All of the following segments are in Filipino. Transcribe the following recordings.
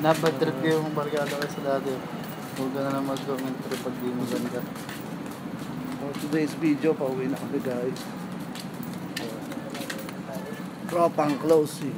Dapat trip yung barkada kayo sa dati. Huwag ka na lang mag-comment trip pag di maganda. For today's video, pauwi na kami guys. Tropang closing.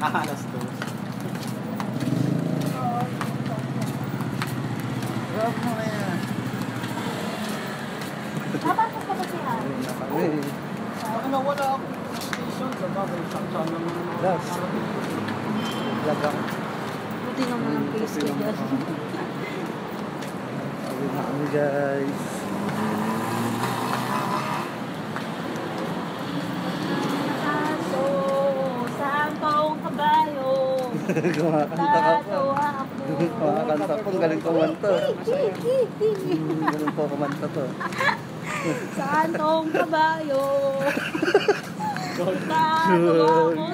Alas 2. Grab mo na yan. Dapat po pa kasi ha? Ako nawala ako sa station sa bagay. Saksan naman ng Gas. Lagang. Buti naman ang face ko dyan. Pauwi na kami guys. Kumakanta ka pa. Kumakanta po. Galing kumanta. Galing po kumanta to. Saan tong kabayo? Tatawa ko.